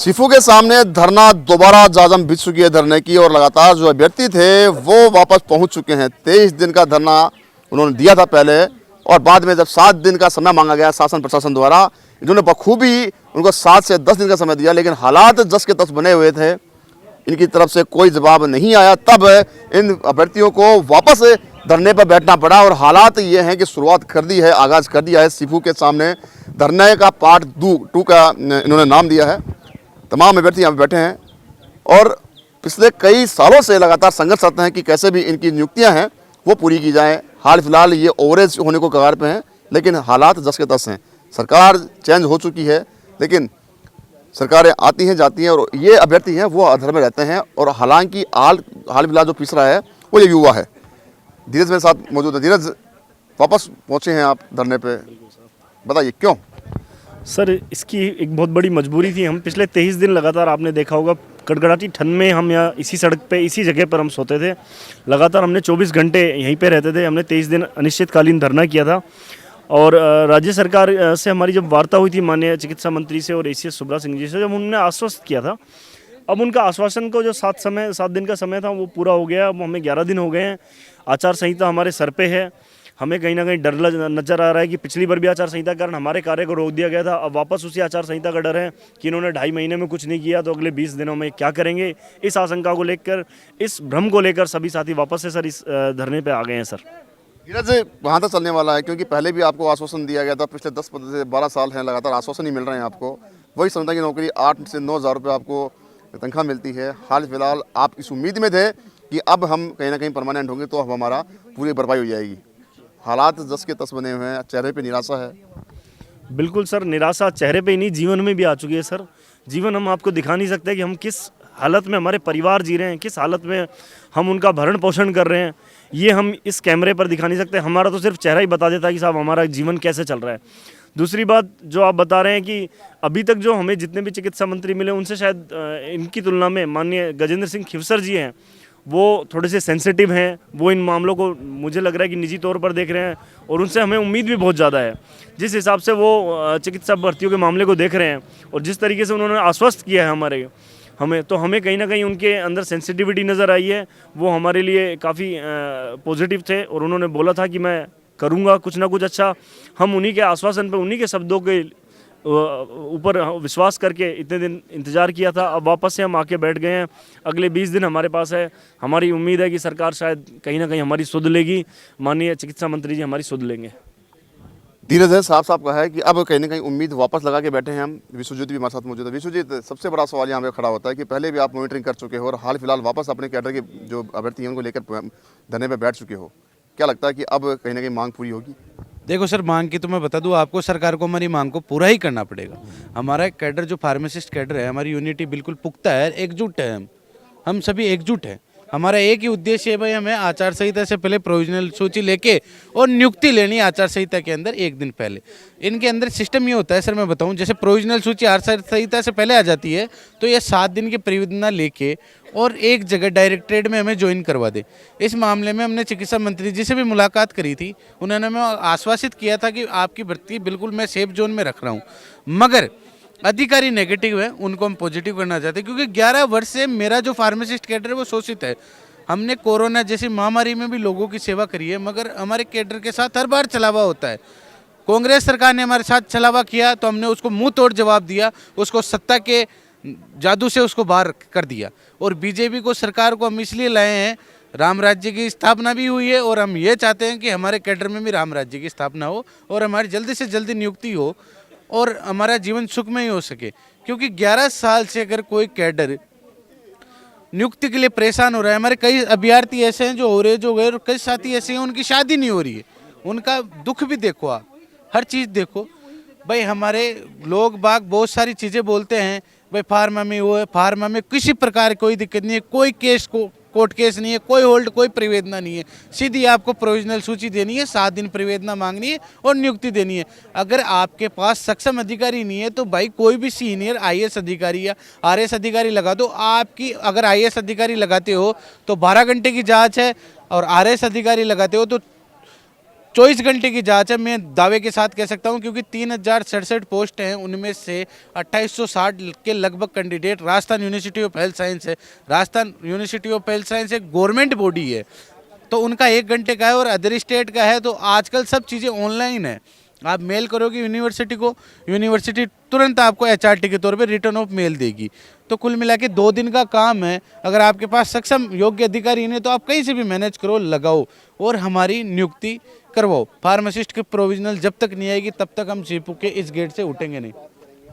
सीफू के सामने धरना दोबारा जाजम बिछ चुकी है धरने की और लगातार जो अभ्यर्थी थे वो वापस पहुंच चुके हैं। 23 दिन का धरना उन्होंने दिया था पहले और बाद में जब 7 दिन का समय मांगा गया शासन प्रशासन द्वारा, इन्होंने बखूबी उनको 7 से 10 दिन का समय दिया, लेकिन हालात जस के तस बने हुए थे, इनकी तरफ से कोई जवाब नहीं आया। तब इन अभ्यर्थियों को वापस धरने पर बैठना पड़ा और हालात ये हैं कि शुरुआत कर दी है, आगाज़ कर दिया है। सीफू के सामने धरने का पार्ट 2 का इन्होंने नाम दिया है। तमाम अभ्यर्थी यहाँ पे बैठे हैं और पिछले कई सालों से लगातार संघर्ष करते हैं कि कैसे भी इनकी नियुक्तियां हैं वो पूरी की जाएं। हाल फिलहाल ये ओवरेज होने को कगार पे हैं, लेकिन हालात जस के तस हैं। सरकार चेंज हो चुकी है, लेकिन सरकारें आती हैं जाती हैं और ये अभ्यर्थी हैं वो अधर में रहते हैं। और हालांकि हाल फिलहाल जो पिस रहा है वो ये युवा है। धीरज मेरे साथ मौजूद है। धीरज, वापस पहुँचे हैं आप धरने पे, बताइए क्यों? सर, इसकी एक बहुत बड़ी मजबूरी थी। हम पिछले 23 दिन लगातार, आपने देखा होगा, कड़कड़ाती ठंड में हम यहाँ इसी सड़क पे इसी जगह पर हम सोते थे। लगातार हमने 24 घंटे यहीं पे रहते थे। हमने 23 दिन अनिश्चितकालीन धरना किया था और राज्य सरकार से हमारी जब वार्ता हुई थी माननीय चिकित्सा मंत्री से और ACS सुब्रा सिंह जी से, जब उन्होंने आश्वस्त किया था, अब उनका आश्वासन को जो 7 दिन का समय था वो पूरा हो गया। अब हमें 11 दिन हो गए हैं। आचार संहिता हमारे सर पे है। हमें कहीं ना कहीं डर नजर आ रहा है कि पिछली बार भी आचार संहिता के कारण हमारे कार्य को रोक दिया गया था। अब वापस उसी आचार संहिता का डर है कि इन्होंने 2.5 महीने में कुछ नहीं किया तो अगले 20 दिनों में क्या करेंगे। इस आशंका को लेकर, इस भ्रम को लेकर सभी साथी वापस से सर इस धरने पे आ गए हैं। सर, धीरज वहाँ तक चलने वाला है क्योंकि पहले भी आपको आश्वासन दिया गया था। पिछले 10 से 12 साल हैं लगातार आश्वासन ही मिल रहे हैं आपको। वही संस्था की नौकरी 8 से 9 हज़ार रुपये आपको तनख्वाह मिलती है। हाल फिलहाल आप इस उम्मीद में थे कि अब हम कहीं ना कहीं परमानेंट होंगे तो अब हमारा पूरी भरपाई हो जाएगी। हालात जस के तस बने हुए हैं, चेहरे पे निराशा है। बिल्कुल सर, निराशा चेहरे पे ही नहीं, जीवन में भी आ चुकी है। सर, जीवन हम आपको दिखा नहीं सकते कि हम किस हालत में हमारे परिवार जी रहे हैं, किस हालत में हम उनका भरण पोषण कर रहे हैं, ये हम इस कैमरे पर दिखा नहीं सकते। हमारा तो सिर्फ चेहरा ही बता देता है कि साहब हमारा जीवन कैसे चल रहा है। दूसरी बात जो आप बता रहे हैं कि अभी तक जो हमें जितने भी चिकित्सा मंत्री मिले उनसे शायद इनकी तुलना में माननीय गजेंद्र सिंह खिवसर जी हैं, वो थोड़े से सेंसिटिव हैं। वो इन मामलों को मुझे लग रहा है कि निजी तौर पर देख रहे हैं और उनसे हमें उम्मीद भी बहुत ज़्यादा है। जिस हिसाब से वो चिकित्सा भर्तियों के मामले को देख रहे हैं और जिस तरीके से उन्होंने आश्वस्त किया है हमें कहीं ना कहीं उनके अंदर सेंसिटिविटी नज़र आई है। वो हमारे लिए काफ़ी पॉजिटिव थे और उन्होंने बोला था कि मैं करूँगा कुछ ना कुछ अच्छा। हम उन्हीं के आश्वासन पर, उन्हीं के शब्दों के ऊपर विश्वास करके इतने दिन इंतज़ार किया था। अब वापस से हम आके बैठ गए हैं। अगले 20 दिन हमारे पास है। हमारी उम्मीद है कि सरकार शायद कहीं ना कहीं हमारी सुध लेगी। माननीय चिकित्सा मंत्री जी हमारी सुध लेंगे। धीरज है, साफ साफ कहा है कि अब कहीं ना कहीं उम्मीद वापस लगा के बैठे हैं हम। विश्वजीत भी हमारे साथ मौजूद है। विश्वजीत, सबसे बड़ा सवाल यहाँ पे खड़ा होता है कि पहले भी आप मॉनिटरिंग कर चुके हो और हाल फिलहाल वापस अपने कैडर के जो अभ्यर्थी हैं उनको लेकर धरने पर बैठ चुके हो। क्या लगता है कि अब कहीं ना कहीं मांग पूरी होगी? देखो सर, मांग की तो मैं बता दूं आपको, सरकार को हमारी मांग को पूरा ही करना पड़ेगा। हमारा कैडर जो फार्मासिस्ट कैडर है, हमारी यूनिटी बिल्कुल पुख्ता है, एकजुट है। हम सभी एकजुट हैं। हमारा एक ही उद्देश्य है भाई, हमें आचार संहिता से पहले प्रोविजनल सूची लेके और नियुक्ति लेनी है आचार संहिता के अंदर 1 दिन पहले। इनके अंदर सिस्टम ये होता है सर, मैं बताऊं, जैसे प्रोविजनल सूची आचार संहिता से पहले आ जाती है तो ये 7 दिन की परिवेदना लेके और एक जगह डायरेक्टरेट में हमें ज्वाइन करवा दे। इस मामले में हमने चिकित्सा मंत्री जी से भी मुलाकात करी थी। उन्होंने हमें आश्वासित किया था कि आपकी भर्ती बिल्कुल मैं सेफ जोन में रख रहा हूँ, मगर अधिकारी नेगेटिव है, उनको हम पॉजिटिव करना चाहते हैं। क्योंकि 11 वर्ष से मेरा जो फार्मासिस्ट कैडर है वो शोषित है। हमने कोरोना जैसी महामारी में भी लोगों की सेवा करी है, मगर हमारे कैडर के साथ हर बार छलावा होता है। कांग्रेस सरकार ने हमारे साथ छलावा किया तो हमने उसको मुंह तोड़ जवाब दिया, उसको सत्ता के जादू से उसको बाहर कर दिया। और बीजेपी को, सरकार को हम इसलिए लाए हैं, राम राज्य की स्थापना भी हुई है और हम ये चाहते हैं कि हमारे कैडर में भी राम राज्य की स्थापना हो और हमारी जल्दी से जल्दी नियुक्ति हो और हमारा जीवन सुखमय हो सके। क्योंकि 11 साल से अगर कोई कैडर नियुक्ति के लिए परेशान हो रहा है, हमारे कई अभ्यर्थी ऐसे हैं जो हो रहे, जो गए, और कई साथी ऐसे हैं उनकी शादी नहीं हो रही है। उनका दुख भी देखो, आप हर चीज़ देखो भाई। हमारे लोग बाग बहुत सारी चीज़ें बोलते हैं भाई, फार्मा में वो है, फार्मा में किसी प्रकार की कोई दिक्कत नहीं है, कोई केस को कोर्ट केस नहीं है, कोई होल्ड, कोई परिवेदना नहीं है। सीधी आपको प्रोविजनल सूची देनी है, 7 दिन परिवेदना मांगनी है और नियुक्ति देनी है। अगर आपके पास सक्षम अधिकारी नहीं है तो भाई कोई भी सीनियर IAS अधिकारी या RS अधिकारी लगा दो। आपकी अगर IAS अधिकारी लगाते हो तो 12 घंटे की जाँच है और RS अधिकारी लगाते हो तो 24 घंटे की जांच है, मैं दावे के साथ कह सकता हूं, क्योंकि 3067 पोस्ट हैं, उनमें से 2860 के लगभग candidate Rajasthan university of health science है। Rajasthan university of health science एक गवर्नमेंट बॉडी है, तो उनका 1 घंटे का है और अदर स्टेट का है। तो आजकल सब चीज़ें ऑनलाइन है, आप मेल करोगे यूनिवर्सिटी को, यूनिवर्सिटी तुरंत आपको HRT के तौर पे रिटर्न ऑफ मेल देगी। तो कुल मिला के 2 दिन का काम है। अगर आपके पास सक्षम योग्य अधिकारी नहीं तो आप कहीं से भी मैनेज करो, लगाओ और हमारी नियुक्ति करवाओ। फार्मासिस्ट की प्रोविजनल जब तक नहीं आएगी तब तक हम सीपू के इस गेट से उठेंगे नहीं।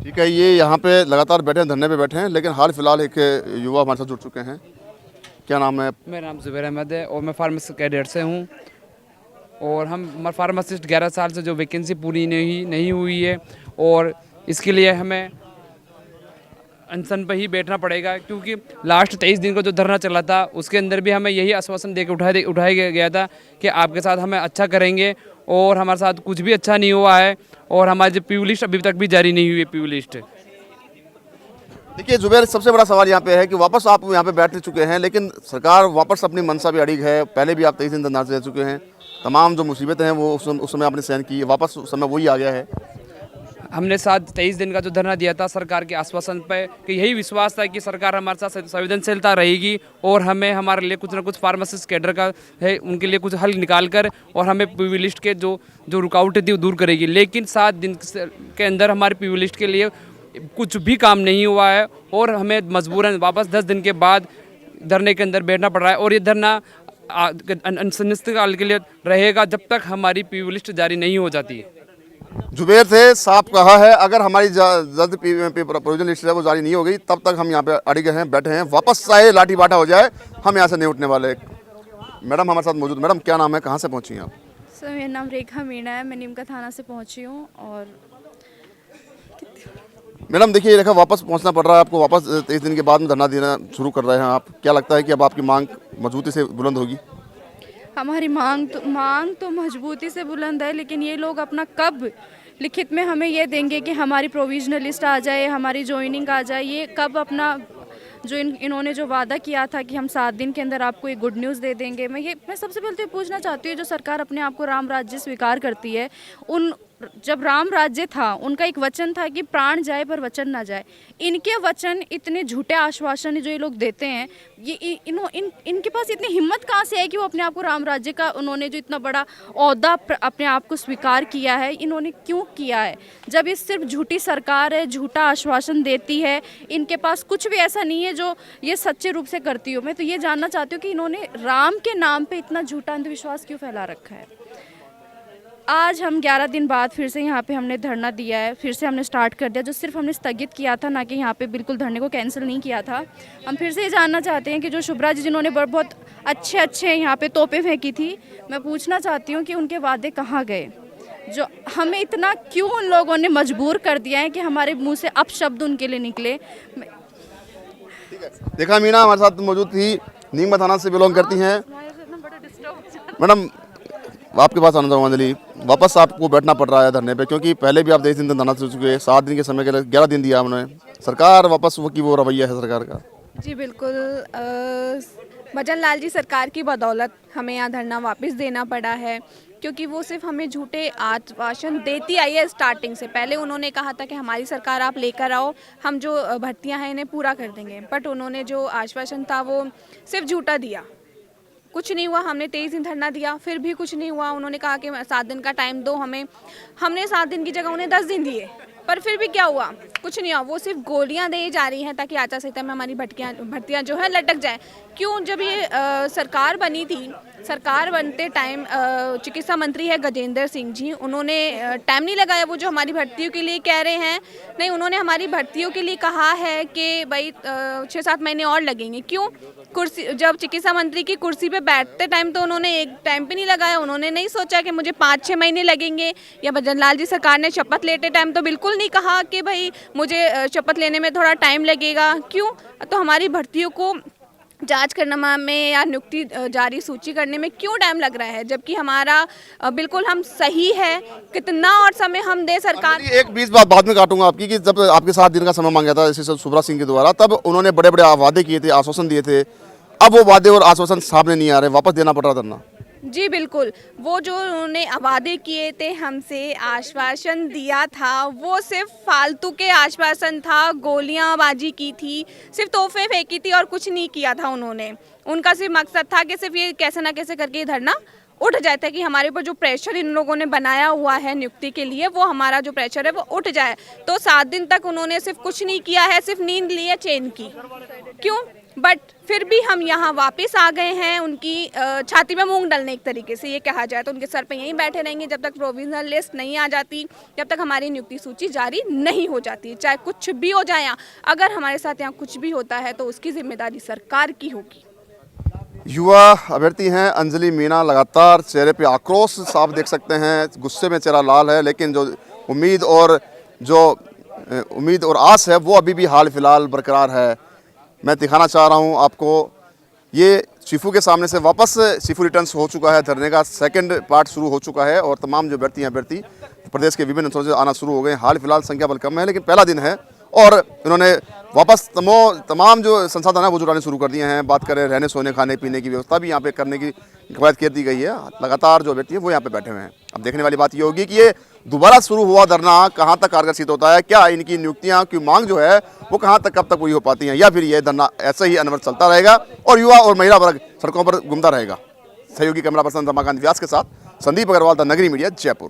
ठीक है, ये यहाँ पे लगातार बैठे हैं, धरने पे बैठे हैं, लेकिन हाल फिलहाल एक युवा हमारे साथ जुड़ चुके हैं। क्या नाम है? मेरा नाम जुबैर अहमद है और मैं फार्मेसी कैडेट से हूँ। और हम फार्मासिस्ट 11 साल से जो वैकेंसी पूरी नहीं हुई है और इसके लिए हमें अनशन पर ही बैठना पड़ेगा, क्योंकि लास्ट 23 दिन का जो धरना चला था उसके अंदर भी हमें यही आश्वासन दे के उठाया गया था कि आपके साथ हमें अच्छा करेंगे, और हमारे साथ कुछ भी अच्छा नहीं हुआ है और हमारी पीयू लिस्ट अभी तक भी जारी नहीं हुई है। पीयू लिस्ट देखिए जुबैर, सबसे बड़ा सवाल यहाँ पे है कि वापस आप यहाँ पे बैठ चुके हैं, लेकिन सरकार वापस अपनी मनसा पे अड़िग है। पहले भी आप 23 दिन धरना रह चुके हैं, तमाम जो मुसीबतें हैं वो उस समय आपने सहन की, वापस उस समय वही आ गया है। हमने 23 दिन का जो धरना दिया था सरकार के आश्वासन पे कि यही विश्वास था कि सरकार हमारे साथ संवेदनशीलता रहेगी और हमें हमारे लिए कुछ ना कुछ फार्मासिस्ट कैडर का है उनके लिए कुछ हल निकाल कर और हमें पीयू लिस्ट के जो रुकावटें थी वो दूर करेगी। लेकिन 7 दिन के अंदर हमारे पीयू लिस्ट के लिए कुछ भी काम नहीं हुआ है और हमें मजबूरन वापस 10 दिन के बाद धरने के अंदर बैठना पड़ रहा है। और ये धरना अनिश्चितकाल के लिए रहेगा जब तक हमारी पीयू लिस्ट जारी नहीं हो जाती। जुबैर थे साफ कहा है, अगर हमारी जल्द प्रोविजनल लिस्ट है वो जारी नहीं हो गई तब तक हम यहाँ पे अड़िगे हैं, बैठे हैं। वापस चाहे लाठी बाटा हो जाए हम यहाँ से नहीं उठने वाले। मैडम हमारे साथ मौजूद। मैडम क्या नाम है, कहाँ से पहुँची हैं आप? सर मेरा नाम रेखा मीणा है, मैं नीमका थाना से पहुंची हूँ। और मैडम देखिए, रेखा वापस पहुँचना पड़ रहा है आपको, वापस 23 दिन के बाद में धरना देना शुरू कर रहे हैं आप। क्या लगता है कि अब आपकी मांग मजबूती से बुलंद होगी? हमारी मांग तो मजबूती से बुलंद है, लेकिन ये लोग अपना कब लिखित में हमें ये देंगे कि हमारी प्रोविजनल लिस्ट आ जाए, हमारी ज्वाइनिंग आ जाए, ये कब अपना जो इन्होंने जो वादा किया था कि हम 7 दिन के अंदर आपको एक गुड न्यूज़ दे देंगे। मैं सबसे पहले तो पूछना चाहती हूँ, जो सरकार अपने आप को राम राज्य स्वीकार करती है, जब राम राज्य था उनका एक वचन था कि प्राण जाए पर वचन ना जाए। इनके वचन इतने झूठे आश्वासन जो ये लोग देते हैं, ये इनके पास इतनी हिम्मत कहाँ से है कि वो अपने आप को राम राज्य का, उन्होंने जो इतना बड़ा ओहदा अपने आप को स्वीकार किया है, इन्होंने क्यों किया है? जब ये सिर्फ झूठी सरकार है, झूठा आश्वासन देती है, इनके पास कुछ भी ऐसा नहीं है जो ये सच्चे रूप से करती हो। मैं तो ये जानना चाहती हूँ कि इन्होंने राम के नाम पर इतना झूठा अंधविश्वास क्यों फैला रखा है। आज हम 11 दिन बाद फिर से यहाँ पे हमने धरना दिया है, फिर से हमने स्टार्ट कर दिया, जो सिर्फ हमने स्थगित किया था, ना कि यहाँ पे बिल्कुल धरने को कैंसिल नहीं किया था। हम फिर से ये जानना चाहते हैं कि जो शुभ्रा जी जिन्होंने बहुत अच्छे यहाँ पे तोपें फेंकी थी, मैं पूछना चाहती हूँ कि उनके वादे कहाँ गए? जो हमें इतना क्यों उन लोगों ने मजबूर कर दिया है कि हमारे मुँह से अपशब्द उनके लिए निकले। देखा मीना हमारे साथ मौजूद थी, नीमका थाना से बिलोंग करती हैं। मैडम आपके पास आना चाहूँगा अंजलि, वापस आपको बैठना पड़ रहा है धरने पे, क्योंकि पहले भी आप 23 दिन धरना चल चुके हैं, 7 दिन के समय के लिए 11 दिन दिया उन्होंने। सरकार वापस वो रवैया है सरकार का। जी बिल्कुल, भजन लाल जी सरकार की बदौलत हमें यहाँ धरना वापस देना पड़ा है, क्योंकि वो सिर्फ हमें झूठे आश्वासन देती आई है स्टार्टिंग से। पहले उन्होंने कहा था कि हमारी सरकार आप लेकर आओ, हम जो भर्तियाँ हैं इन्हें पूरा कर देंगे, बट उन्होंने जो आश्वासन था वो सिर्फ झूठा दिया, कुछ नहीं हुआ। हमने 23 दिन धरना दिया, फिर भी कुछ नहीं हुआ। उन्होंने कहा कि 7 दिन का टाइम दो हमें, हमने 7 दिन की जगह उन्हें 10 दिन दिए, पर फिर भी क्या हुआ? कुछ नहीं हुआ। वो सिर्फ गोलियां दी जा रही हैं ताकि आचार संहिता में हमारी भर्तियां जो है लटक जाए। क्यों? जब ये सरकार बनी थी, सरकार बनते टाइम चिकित्सा मंत्री है गजेंद्र सिंह जी, उन्होंने टाइम नहीं लगाया। वो जो हमारी भर्तियों के लिए कह रहे हैं, नहीं, उन्होंने हमारी भर्तियों के लिए कहा है कि भाई 6-7 महीने और लगेंगे। क्यों? कुर्सी, जब चिकित्सा मंत्री की कुर्सी पे बैठते टाइम तो उन्होंने एक टाइम पे नहीं लगाया। उन्होंने नहीं सोचा कि मुझे 5-6 महीने लगेंगे। या भजन लाल जी सरकार ने शपथ लेते टाइम तो बिल्कुल नहीं कहा कि भाई मुझे शपथ लेने में थोड़ा टाइम लगेगा। क्यों? तो हमारी भर्तियों को जांच करने में या नियुक्ति जारी सूची करने में क्यों टाइम लग रहा है, जबकि हमारा बिल्कुल हम सही है। कितना और समय हम दे सरकार? एक 20 बात बाद में काटूंगा आपकी, कि जब आपके 7 दिन का समय मांगा था जैसे शुभ्रा सिंह के द्वारा, तब उन्होंने बड़े बड़े वादे किए थे, आश्वासन दिए थे। अब वो वादे और आश्वासन सामने नहीं आ रहे, वापस देना पड़ रहा धरना। जी बिल्कुल, वो जो उन्होंने वादे किए थे हमसे, आश्वासन दिया था, वो सिर्फ फालतू के आश्वासन था, गोलियांबाजी की थी, सिर्फ तोहफे फेंकी थी और कुछ नहीं किया था उन्होंने। उनका सिर्फ मकसद था कि सिर्फ ये कैसे ना कैसे करके ये धरना उठ जाए, ताकि हमारे ऊपर जो प्रेशर इन लोगों ने बनाया हुआ है नियुक्ति के लिए, वो हमारा जो प्रेशर है वो उठ जाए। तो 7 दिन तक उन्होंने सिर्फ कुछ नहीं किया है, सिर्फ नींद ली है चैन की। क्यों? बट फिर भी हम यहाँ वापस आ गए हैं, उनकी छाती में मूंग डालने एक तरीके से ये कहा जाए तो। उनके सर पे यहीं बैठे रहेंगे जब तक प्रोविजनल लिस्ट नहीं आ जाती, जब तक हमारी नियुक्ति सूची जारी नहीं हो जाती। चाहे कुछ भी हो जाए यहाँ, अगर हमारे साथ यहाँ कुछ भी होता है तो उसकी जिम्मेदारी सरकार की होगी। युवा अभ्यर्थी हैं अंजलि मीणा, लगातार चेहरे पे आक्रोश साफ देख सकते हैं, गुस्से में चेहरा लाल है, लेकिन जो उम्मीद और आस है वो अभी भी हाल फिलहाल बरकरार है। मैं दिखाना चाह रहा हूं आपको, ये शिफू के सामने से वापस शिफू रिटर्न्स हो चुका है, धरने का सेकंड पार्ट शुरू हो चुका है और तमाम जो अभ्यर्थी प्रदेश के विभिन्न हिस्सों से आना शुरू हो गए। हाल फिलहाल संख्या बल कम है, लेकिन पहला दिन है और इन्होंने वापस तमाम जो संसाधन है वो जुटाने शुरू कर दिए हैं। बात करें रहने सोने खाने पीने की व्यवस्था भी यहाँ पे करने की कवायद कर दी गई है। लगातार जो अभ्यर्थी है वो यहाँ पे बैठे हुए हैं। अब देखने वाली बात ये होगी कि ये दोबारा शुरू हुआ धरना कहाँ तक कारगर सिद्ध होता है, क्या इनकी नियुक्तियाँ की मांग जो है वो कहाँ तक कब तक पूरी हो पाती हैं, या फिर ये धरना ऐसे ही अनवरत चलता रहेगा और युवा और महिला वर्ग सड़कों पर घूमता रहेगा। सहयोगी कैमरा पर्सन रमाकांत व्यास के साथ संदीप अग्रवाल, द नगरी मीडिया, जयपुर।